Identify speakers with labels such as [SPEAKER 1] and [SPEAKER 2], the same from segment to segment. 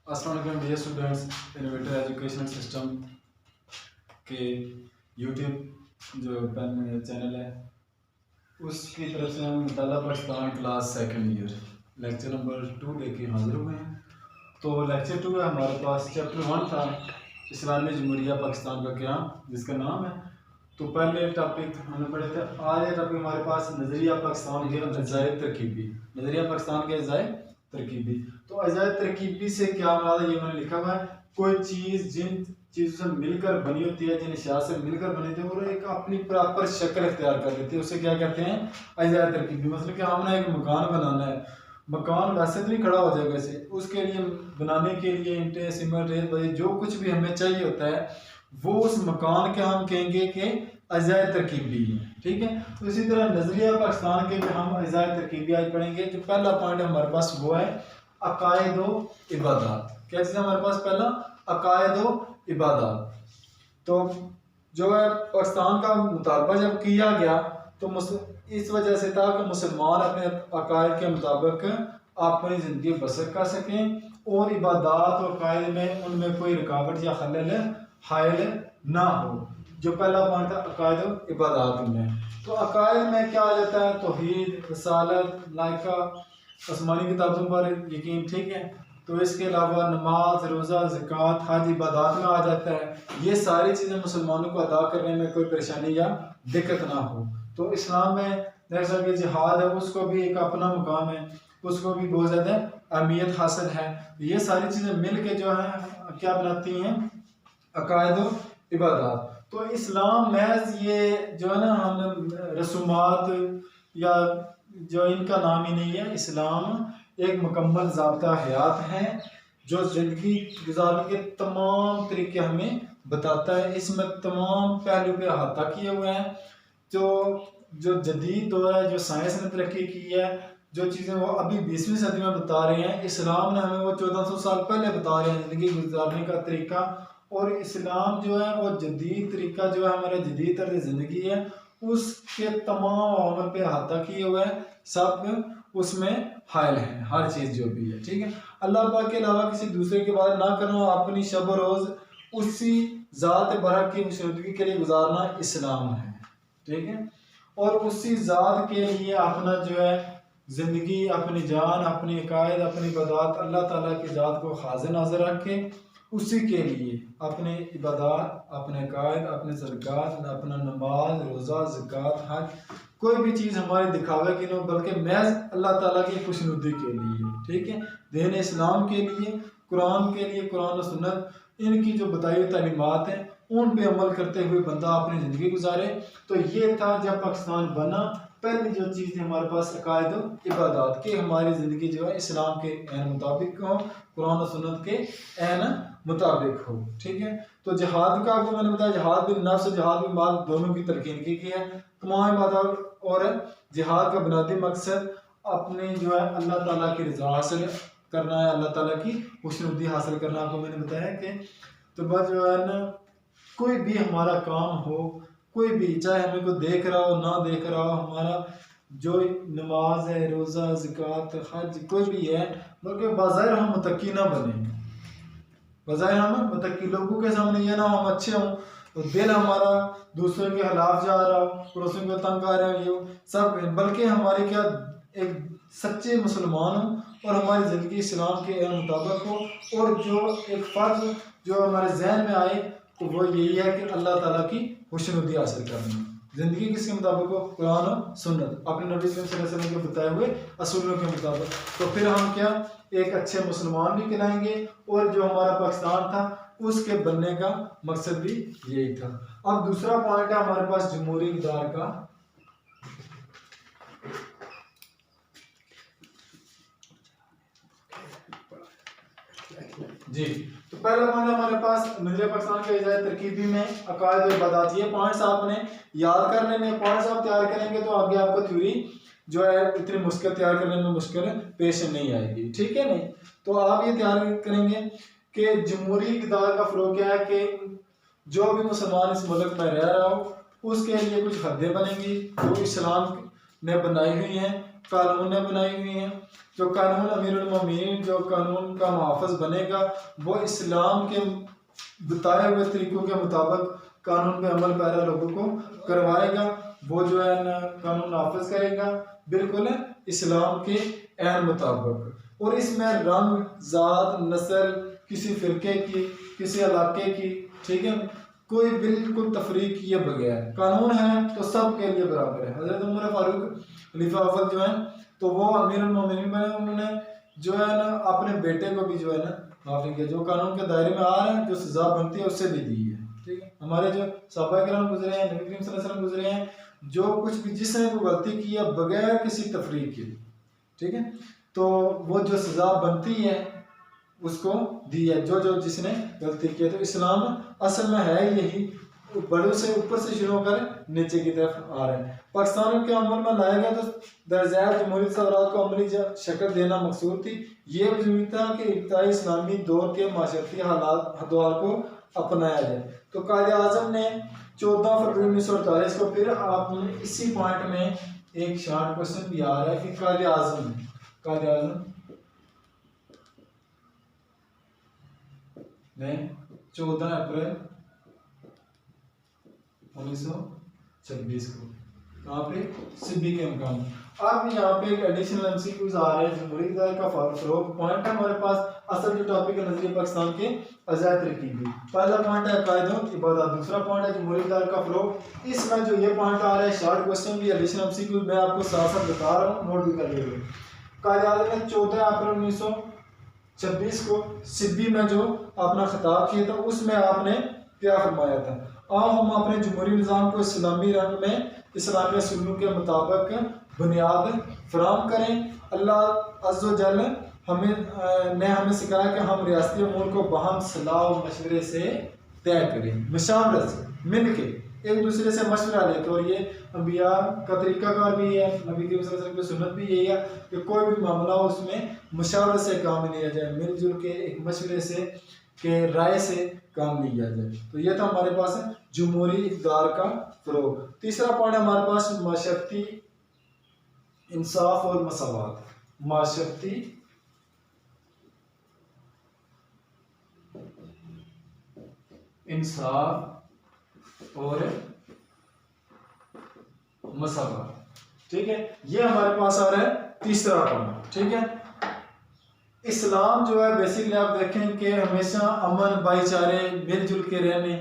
[SPEAKER 1] अस्सलाम वालेकुम dear students. Innovator educational system के यूट्यूब जो चैनल है उसकी तरफ से हम मुताला Pakistan class second year lecture number 2 लेके हाजिर हुए हैं। तो लेक्चर 2 है हमारे पास। चैप्टर 1 था इस्लामी जमहूरिया पाकिस्तान का क़याम, जिसका नाम है। तो पहले टॉपिक हमने पढ़े थे। आज ये टॉपिक हमारे पास नज़रिया पाकिस्तान के अज़ाए तरकीबी। नज़रिया पाकिस्तान के अज़ाए तरकीबी। तो अज़ाए तरकीबी से क्या मुराद है, ये मैंने लिखा हुआ है। कोई चीज़ जिन चीज़ों से मिलकर बनी होती है, जिन अशिया से मिलकर बनी होती है और एक अपनी प्रॉपर शक्ल इख्तियार कर लेती है, उसे क्या कहते हैं, अज़ाए तरकीबी। मतलब कि हमने एक मकान बनाना है, मकान वैसे तो नहीं खड़ा हो जाएगा ऐसे, उसके लिए बनाने के लिए ईंटें, सीमेंट, रेत वगैरह जो कुछ भी हमें चाहिए होता है वो उस मकान के हम कहेंगे कि अज़ाए तरकीबी है। ठीक है। तो इसी तरह नज़रिया पाकिस्तान के हम अज़ाए तरकीबी आज पढ़ेंगे। जो पहला पॉइंट हमारे पास वो है अकायद व इबादत। क्या चीज़ हमारे पास पहला अकायद व इबादत। तो जो है पाकिस्तान का मुतालबा जब किया गया तो इस वजह से था कि मुसलमान अपने अकायद के मुताबिक अपनी ज़िंदगी बसर कर सकें और इबादत और कायद में उनमें कोई रुकावट या खलल हायल ना हो। जो पहला पॉइंट था अकायद इबादत में। तो अकायद में क्या आ जाता है, तौहीद, रसालत, लाइका, आसमानी किताबों पर यकीन। ठीक है। तो इसके अलावा नमाज, रोज़ा, ज़कात, हज इबादत में आ जाता है। ये सारी चीज़ें मुसलमानों को अदा करने में कोई परेशानी या दिक्कत ना हो। तो इस्लाम में जैसा कि जिहाद है उसको भी एक अपना मुकाम है, उसको भी बहुत ज़्यादा अहमियत हासिल है। ये सारी चीज़ें मिल के जो है क्या बनाती हैं, अकायद इबादत। तो इस्लाम महज ये जो है ना, हम रसूमात या जो इनका नाम ही नहीं है। इस्लाम एक मुकम्मल ज़ाब्ता हयात है जो ज़िंदगी गुजारने के तमाम तरीके हमें बताता है। इसमें तमाम पहलू पे अहाता किए हुए हैं। जो जदीद दौर है, जो साइंस ने तरक्की की है, जो चीज़ें वो अभी 20वीं सदी में बता रहे हैं, इस्लाम ने हमें वो 1400 साल पहले बता रहे हैं ज़िंदगी गुजारने का तरीका। और इस्लाम जो है वो जदीद तरीका जो है, हमारे जदीद तर्ज ज़िंदगी है, उसके तमाम अमल पे अहाता किए हुए हैं। सब उसमें हायल है, हर चीज़ जो भी है। ठीक है। अल्लाह पाक के अलावा किसी दूसरे की बात ना करना, अपनी शब रोज़ उसी ज़ात बरक की मशहूदगी के लिए गुजारना इस्लाम है। ठीक है। और उसी ज़ात के लिए अपना जो है ज़िंदगी, अपनी जान, अपनी अकायद, अपनी इबादत अल्लाह ताला की ज़ात को हाज़िर नाज़िर रख के उसी के लिए अपने इबादत, अपने अकायद, अपने ज़कात, अपना नमाज, रोज़ा, ज़कात, हज, कोई भी चीज़ हमारे दिखावे की नहीं, बल्कि महज अल्लाह ताला की खुशनुदी के लिए। ठीक है। दीन इस्लाम के लिए, कुरान के लिए, कुरान और सुन्नत इनकी जो बताई हुई तालीमात हैं उन पे अमल करते हुए बंदा अपनी ज़िंदगी गुजारे। तो ये था जब पाकिस्तान बना, पहली जो चीज़ थी हमारे पास अकायद इबादत की, हमारी ज़िंदगी जो है इस्लाम के ऐन मुताबिक हो, कुरान और सुन्नत के ऐन मुताबिक हो। ठीक है। तो जिहाद का आपको मैंने बताया, जिहाद बिन नफ्स, जिहाद बिन माल दोनों की तलकीन की है। तमाम इबादत और जिहाद का बुनियादी मकसद अपने जो है अल्लाह ताला की रज़ा हासिल करना है, अल्लाह ताला की खुशनुदी हासिल करना। आपको मैंने बताया कि तो बस जो है ना, कोई भी हमारा काम हो, कोई भी, चाहे हमें को देख रहा हो ना देख रहा हो, हमारा जो नमाज है, रोज़ा, ज़कात, हज, कोई भी है, बल्कि बाज़ाहिर हम मुत्तकी ना बने। बाज़ाहिर हम मुत्तकी, लोगों के सामने ये ना हम अच्छे हों तो दिल हमारा दूसरों के खिलाफ जा रहा हो, पड़ोसियों को तंग कर रहे हो, ये सब, बल्कि हमारे क्या एक सच्चे मुसलमान हो और हमारी ज़िंदगी इस्लाम के मुताबिक हो। और जो एक फ़र्ज जो हमारे जहन में आए तो वो यही है कि अल्लाह ताला की खुशनुदी हासिल करना। ज़िंदगी किसके मुताबिक हो, कुरान और सुन्नत, अपने नबी सल्लल्लाहु अलैहि वसल्लम के बताए हुए असूलों के मुताबिक। तो फिर हम क्या एक अच्छे मुसलमान भी कहलाएंगे। और जो हमारा पाकिस्तान था उसके बनने का मकसद भी यही था। अब दूसरा पॉइंट है हमारे पास जमहूरी इक़्तिदार का। जी। तो पहला पॉइंट हमारे पास नज़रिया पाकिस्तान के अज़ाए तरकीबी में अकायद और इबादत। ये पॉइंट्स आपने याद कर लेने। पॉइंट्स आप तैयार करेंगे तो आगे आपको थ्योरी जो है इतनी मुश्किल तैयार करने में मुश्किल पेश नहीं आएगी। ठीक है। नहीं तो आप ये तैयार करेंगे कि जमहूरी इक़्तिदार का फ़रोग़ क्या है कि जो भी मुसलमान इस मुल्क में रह रहा हो उसके लिए कुछ हदें बनेंगी जो इस्लाम ने बनाई हुई हैं। कानूनें बनाई हुई हैं। जो कानून अमीरुल मोमिनीन जो कानून का मुहाफ़िज़ बनेगा वो इस्लाम के बताए हुए तरीक़ों के मुताबिक कानून पे अमल पैरा लोगों को करवाएगा। वो जो है ना कानून नाफिज करेगा बिल्कुल इस्लाम के ऐन मुताबिक। और इसमें रंग, ज़ात, नस्ल, किसी फ़िरके की, किसी इलाके की, ठीक है, कोई बिल्कुल तफरीक किए बगैर कानून है तो सब के लिए बराबर है। हज़रत उमर फारूक खलीफा अव्वल जो है तो वो अमीरुल मोमिनीन बने, उन्होंने जो है ना अपने बेटे को भी जो है ना माफ़ी किया, जो कानून के दायरे में आ रहे हैं, जो सज़ा बनती है उससे भी दी है। ठीक है, हमारे जो सहाबा किराम गुजरे हैं, नबी करीम सल्लल्लाहु अलैहि वसल्लम गुजरे हैं, जो कुछ भी जिसने कोई गलती की है बगैर किसी तफरीक के, ठीक है, तो वो जो सज़ा बनती है उसको दी है, जो जिसने गलती की है। तो इस्लाम असल में है यही, बड़ों से ऊपर से शुरू होकर नीचे की तरफ आ रहे हैं। पाकिस्तान के अमल में लाया गया तो दरजात जमहूरी सवरात को अमली शक्ल देना मकसूद थी। ये जरूरी था कि इब्तदाई इस्लामी दौर के माशरती हालात हदवार को अपनाया जाए। तो कायदे आज़म ने 14 फरवरी 1948 को, फिर आपने इसी पॉइंट में एक शॉर्ट क्वेश्चन भी आ रहा है कि कायदे आज़म ने 14 अप्रैल 1926 को यहाँ पे सिब्बी के मकान। अब यहाँ पे एक एडिशनल एमसीक्यूज आ रहे हैं जमहूरी इक़्तिदार का फरोग़। पॉइंट है हमारे पास, असल जो टॉपिक है नजरिया पाकिस्तान के अज़ाद तरकीबी। पहला पॉइंट है कायदों इबादत, दूसरा पॉइंट है जमहूरी इक़्तिदार का फरोग़। इसमें जो ये पॉइंट आ रहा है शॉर्ट क्वेश्चन भी एडिशनल एमसीक्यूज मैं आपको साथ साथ बता रहा हूँ, नोट भी कर लीजिए। कायदे आज़म ने 14 अप्रैल 1926 को सिब्बी में जो अपना खिताब किया था उसमें आपने क्या फरमाया था? आओ हम अपने जमहूरी निज़ाम को इस्लामी रंग में इस्लामी सुन्नत के मुताबिक बुनियाद फराहम करें। अल्लाह अज़्ज़ व जल हमें सिखाया कि हम रियासती अमूर को बाहम सलाह और मशवरे से तय करें, मशावरत से मिल के एक दूसरे से मशवरा लेते। और ये अम्बिया का तरीक़ाकार भी है, नबी करीम सल्लल्लाहु अलैहि वसल्लम की सुन्नत भी यही है कि कोई भी मामला हो उसमें मशावरत से काम लिया जाए, मिलजुल के एक मशवरे से के राय से काम लिया जाए। तो ये था हमारे पास जमहूरी इक़्तिदार का फरोग़। तीसरा पॉइंट हमारे पास माशरती इंसाफ और मसावात। माशरती इंसाफ और मसावात, ठीक है, ये हमारे पास आ रहा है तीसरा पॉइंट। ठीक है, इस्लाम जो है बेसिकली आप देखें कि हमेशा अमन, भाईचारे, मिलजुल के रहने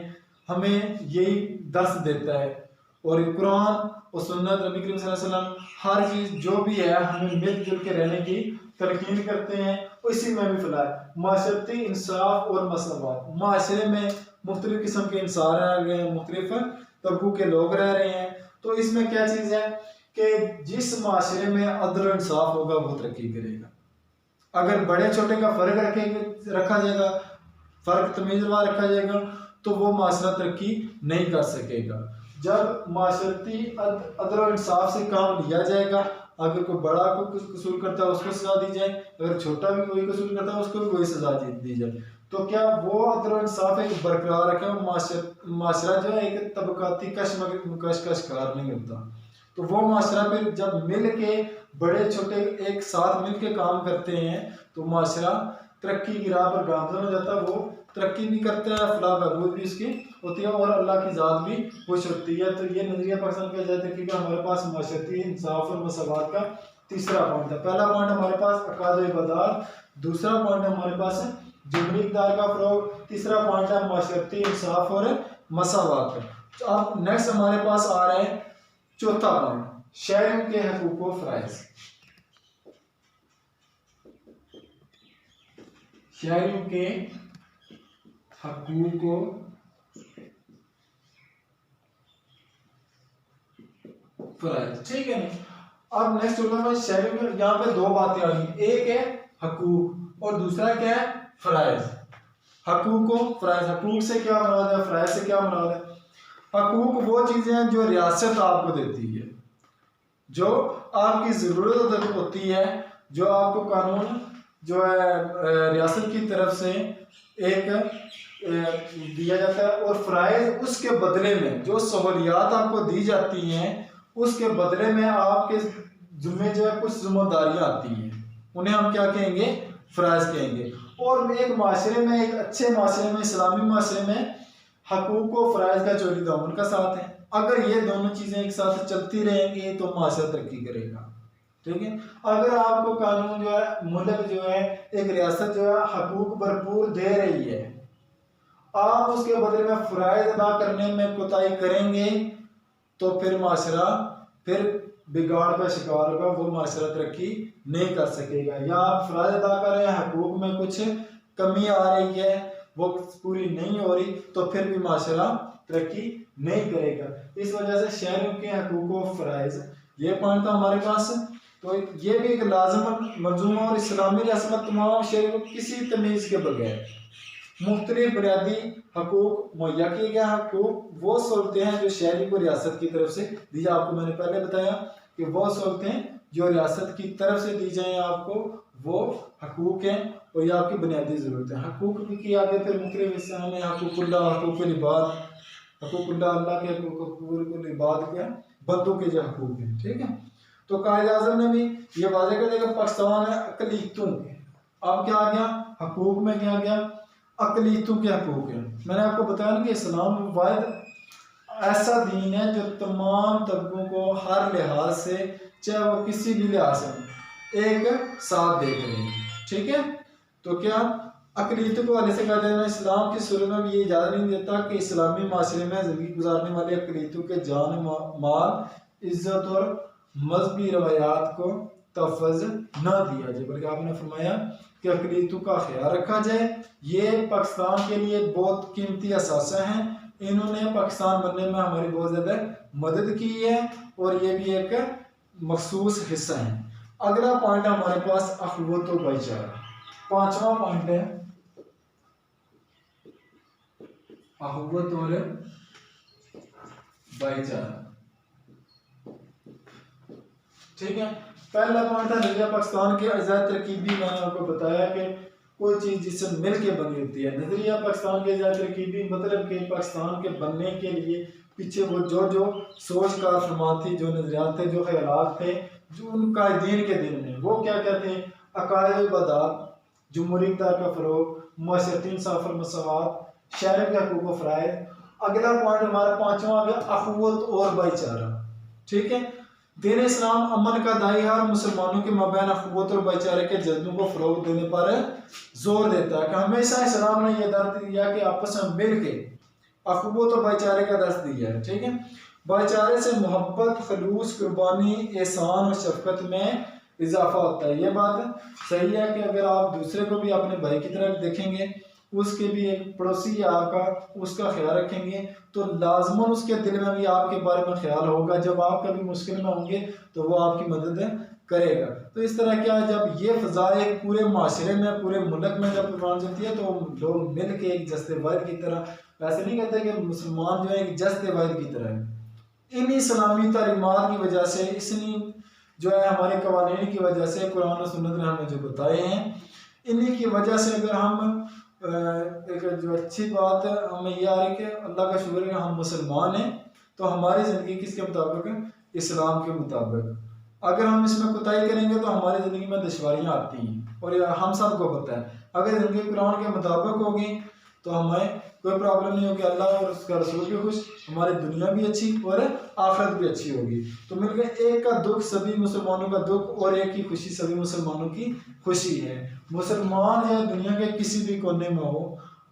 [SPEAKER 1] हमें यही दर्स देता है। और कुरान और सुन्नत नबी करीम सल्लल्लाहु अलैहि वसल्लम हर चीज़ जो भी है हमें मिलजुल के रहने की तलकीन करते हैं। इसी में भी फैलाए माशरती इंसाफ और मसलवात। माशरे में मुख्तलिफ किस्म के इंसान रह रहे हैं, मुख्तलिफ तबकों के लोग रह रहे हैं। तो इसमें क्या चीज़ है कि जिस माशरे में अदल और इंसाफ होगा वो तरक्की करेगा। अगर बड़े छोटे का फ़र्क रखा जाएगा, फ़र्क तमीज़वार रखा जाएगा तो वो माशरा तरक्की नहीं कर सकेगा। जब माशरती अदल और इंसाफ से काम लिया जाएगा, अगर कोई बड़ा कोई कसूर करता है उसको सज़ा दी जाए, अगर छोटा भी कोई कसूर करता है उसको भी वही सज़ा दी जाए, तो क्या वो अदल और इंसाफ एक बरकरार रखे। माशरा जो है एक तबकाती कशमकश नहीं होता। तो वो माशरा फिर जब मिल के बड़े छोटे एक साथ मिल के काम करते हैं तो माशरा तरक्की की राह पर गामज़न हो जाता है। वो तरक्की भी करता है, फलाह बहबूद भी उसकी होती है और अल्लाह की ज़ात भी खुश होती है। तो ये नजरिया पाकिस्तान का जाता है कि हमारे पास माशरती इंसाफ और मसावात का तीसरा पॉइंट है। पहला पॉइंट हमारे पास अकाद इबादत, दूसरा पॉइंट है हमारे पास जमहूरी इक़्तिदार का फरोग़, तीसरा पॉइंट है माशरती इंसाफ और मसावात का। अब नेक्स्ट हमारे पास आ रहे हैं चौथा पॉइंट, शहरियों के हकूक़ व फ़राइज़। शहरियों के हकूक़ व फ़राइज़, ठीक है नहीं। अब नेक्स्ट होगा मैं शहरियों के, यहाँ पे दो बातें आ रही, एक है हकूक़ और दूसरा क्या है फ़राइज़। हकूक़ व फ़राइज़, हकूक़ से क्या मुराद है, फ़राइज़ से क्या मुराद है। हकूक़ वो चीज़ें हैं जो रियासत आपको देती है, जो आपकी ज़रूरत होती है, जो आपको कानून जो है रियासत की तरफ से एक दिया जाता है। और फ़राइज़ उसके बदले में जो सहूलियात आपको दी जाती हैं उसके बदले में आपके जुम्मे जो है कुछ जिम्मेदारियां आती हैं, उन्हें हम क्या कहेंगे, फ़राइज़ कहेंगे। और एक माशरे में, एक अच्छे माशरे में, इस्लामी माशरे में हकूक़ व फ़राइज़ का चोरी दामन का साथ है। अगर ये दोनों चीज़ें एक साथ चलती रहेंगी तो माशरा तरक्की करेगा। ठीक है, अगर आपको कानून जो है, मुल्क जो है, एक रियासत जो है हकूक़ भरपूर दे रही है, आप उसके बदले में फ़राइज़ अदा करने में कोताही करेंगे तो फिर माशरा फिर बिगाड़ का शिकार होगा, वो माशरा तरक्की नहीं कर सकेगा। या आप फ़राइज़ अदा कर रहे हैं, हकूक़ में कुछ कमी आ रही है, वो पूरी नहीं हो रही, तो फिर भी माशरा तरक्की नहीं करेगा। इस वजह से शहरों के हकूक़ व फ़राइज़, ये पॉइंट था हमारे पास। तो ये भी एक लाजमत मंजूमा, और इस्लामी रियासत में तमाम शहरों को किसी तमीज़ के बगैर मुख्तलिफ बुनियादी हकूक़ मुहैया किए गए। हकूक़ वो सहूलतें हैं जो शहरी को रियासत की तरफ से दी जाए। आपको मैंने पहले बताया कि वो सहूलतें जो रियासत की तरफ से दी जाएँ आपको, वो हकूक़ हैं और ये आपकी बुनियादी ज़रूरत है। हकूक़ की आगे फिर मुख्तलिफ हिस्से में हकूक़ुल्लाह, हकूक़ुल इबाद, हकूक़ुल्लाह अल्लाह के हकूक़, हकूक़ुल इबाद के बंदों के जो हकूक़ हैं। ठीक है, तो कायद-ए-आज़म ने भी ये वाज़ेह कर दिया कि पाकिस्तान में अक़लियतों के, अब क्या आ गया, हकूक़ में क्या आ गया, अक़लियतों के हकूक़ हैं। मैंने आपको बताया ना कि इस्लाम वाहिद ऐसा दीन है जो तमाम तबकों को हर लिहाज से, चाहे वो किसी भी लिहाज से, एक साथ देख रहे हैं। ठीक है, तो क्या अक़लियतों को वाले से कहा जाए, इस्लाम की सूरत में भी ये इजाज़त नहीं देता कि इस्लामी माशरे में ज़िंदगी गुजारने वाले अक़लियतों के जान, माल, इज़्ज़त और मजहबी रवायात को तहफ़्फ़ुज़ न दिया जाए, बल्कि आपने फरमाया कि अक़लियतों का ख्याल रखा जाए। ये पाकिस्तान के लिए बहुत कीमती असासा हैं, इन्होंने पाकिस्तान बनने में हमारी बहुत ज़्यादा मदद की है, और ये भी एक मखसूस हिस्सा है। अगला पॉइंट है हमारे पास अख़ुवत व भाईचारा। पांचवा पॉइंट है अख़ुवत और भाईचारा। ठीक है, पहला पॉइंट है नज़रिया पाकिस्तान के अज़ाद तरकीबी। मैंने आपको बताया कि कोई चीज़ जिससे मिल के बनी होती है। नज़रिया पाकिस्तान के अज़ाद तरकीबी मतलब कि पाकिस्तान के बनने के लिए पीछे वो जो सोच का फरमान थी, जो नज़रियात थे, जो ख्यालात थे, जो उन कायदीन के दिन में, वो क्या कहते हैं, अकायद इबादत, जमहूरी इक़्तिदार का फ़रोग़, मअशरती इंसाफ़ और मसावात, शहर के हकूक़ व फ़राइज़। अगला पॉइंट हमारा पाँचवा आ गया अख़ुवत और भाईचारा। ठीक है, दीन इस्लाम अमन का दाई है और मुसलमानों के माबैन अख़ुवत और भाईचारे के जज्बों को फ़रोग़ देने पर जोर देता है कि हमेशा इस्लाम ने यह दर्ज दिया कि आपस में मिल के अख़ुवत और भाईचारे का दर्ज दिया है। ठीक है, भाईचारे से मोहब्बत, खलूस, कुर्बानी, एहसान और शफ़क़त में इजाफा होता है। ये बात सही है कि अगर आप दूसरे को भी अपने भाई की तरह देखेंगे, उसके भी एक पड़ोसी है आपका, उसका ख्याल रखेंगे, तो लाजमन उसके दिल में भी आपके बारे में ख्याल होगा। जब आप कभी मुश्किल में होंगे तो वो आपकी मदद करेगा। तो इस तरह क्या, जब ये फ़ज़ा एक पूरे माशरे में, पूरे मुल्क में जब प्रवान चलती है, तो लोग मिल के एक जस्ते वाहिद की तरह, ऐसे नहीं कहते कि मुसलमान जो है एक जस्ते वाहिद की तरह है। इन इस्लामी तालीमात की वजह से, इसनी जो है हमारे कवानीन की वजह से, कुरान और सुन्नत ने हमें जो बताए हैं, इन्हीं की वजह से अगर हम एक जो अच्छी बात हमें ये आ रही कि अल्लाह का शुक्र है कि हम मुसलमान हैं, तो हमारी ज़िंदगी किसके मुताबिक, इस्लाम के मुताबिक। अगर हम इसमें कोताही करेंगे तो हमारी ज़िंदगी में दुश्वारियाँ आती हैं, और हम सबको पता है। अगर ज़िंदगी कुरान के मुताबिक होगी तो हमें कोई प्रॉब्लम नहीं होगी, अल्लाह और उसका रसूल भी खुश, हमारी दुनिया भी अच्छी और आखिरत भी अच्छी होगी। तो मिलकर एक का दुख सभी मुसलमानों का दुख, और एक की खुशी सभी मुसलमानों की खुशी है। मुसलमान या दुनिया के किसी भी कोने में हो,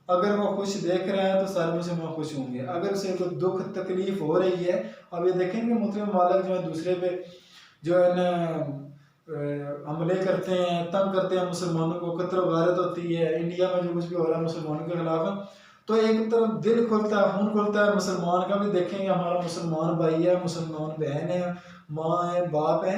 [SPEAKER 1] अगर वो खुश देख रहे हैं तो सारे मुसलमान खुश होंगे। अगर उसे कोई दुख तकलीफ हो रही है, अब ये देखेंगे मुस्लिम मालिक जो है दूसरे पे जो है न हमले करते हैं, तंग करते हैं मुसलमानों को, कत्ल वारत होती है, इंडिया में जो कुछ भी हो रहा है मुसलमानों के खिलाफ, तो एक तरफ दिल खुलता है, खून खुलता है मुसलमान का भी। देखेंगे हमारा मुसलमान भाई है, मुसलमान बहन है, माँ है, बाप है,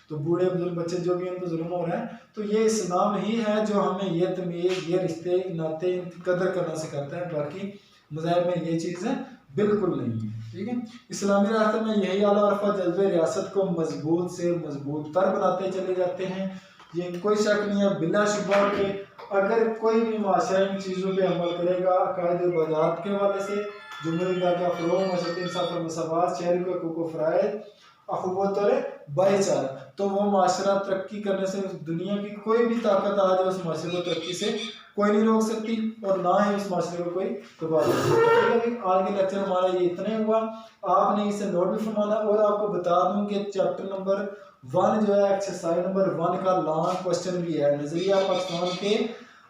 [SPEAKER 1] तो बूढ़े बुजुर्ग बच्चे जो भी उन पर जुल्म हो रहा है, तो ये इस्लाम ही है जो हमें ये तमीज़, ये रिश्ते नाते कदर करना सिखाता है। बाकी मज़ाहिब में ये चीज़ें बिल्कुल नहीं है। ठीक है, इस्लामी रास्ते में यही आला रफ़ा जज्बे रियासत को मजबूत से मजबूत तर बनाते चले जाते हैं। ये कोई शक नहीं है बिलाशुबा के, अगर कोई भी माशरा इन चीज़ों पे अमल करेगा, अकायद इबादत के हवाले से, जुमहूरी इक़्तिदार का फ़रोग़, मअशरती इंसाफ़ और मसावात, शहरी के हकूक़ व फ़राइज़, अखुवत और भाईचारा। तो वो माशरा तरक्की करने से दुनिया की कोई भी ताकत आ जाए उस माशरे को तरक्की से कोई नहीं रोक सकती और ना ही उस माशरे को कोई दबा सकती। आज के लेक्चर हमारा ये इतना हुआ, आपने इसे नोट भी फरमाना। और आपको बता दूं कि चैप्टर नंबर 1 जो है एक्सरसाइज नंबर 1 का लॉन्ग क्वेश्चन भी है, नजरिया पाकिस्तान के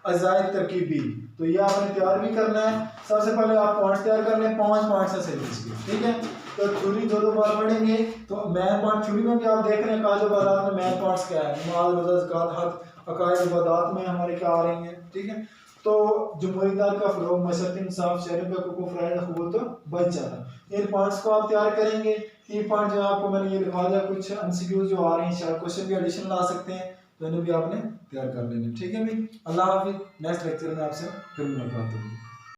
[SPEAKER 1] अजायद तरकीबी। तो ये आपने तैयार भी करना है। सबसे पहले आप पॉइंट्स तैयार कर लें, 5 पॉइंट्स है सिर्फ, ठीक है। तो थ्योरी 2 बार पढ़ेंगे। तो मैन पॉइंट थ्योरी में भी आप देख रहे हैं काज इबादत में मैन पॉइंट्स क्या है, नमाज रोज़ा ज़कात हज अकायद इबादत में हमारे क्या आ रही हैं, ठीक है। तो जमहूरियत का फ़रोग़, मशरक़ इंसाफ, शहरों का हुकूक़ फ़राइज़ अख़ुवत भाईचारा, इन पॉइंट्स को आप तैयार करेंगे। ये पॉइंट जो आपको मैंने ये लिखा दिया, कुछ एमसीक्यू जो आ रही हैं, शायद क्वेश्चन भी एडिशनल आ सकते हैं, तो इन्हें भी आपने तैयार कर लेना, ठीक है भाई। अल्लाह हाफिज़। नेक्स्ट लेक्चर में आपसे फिर मुलाकात होगी।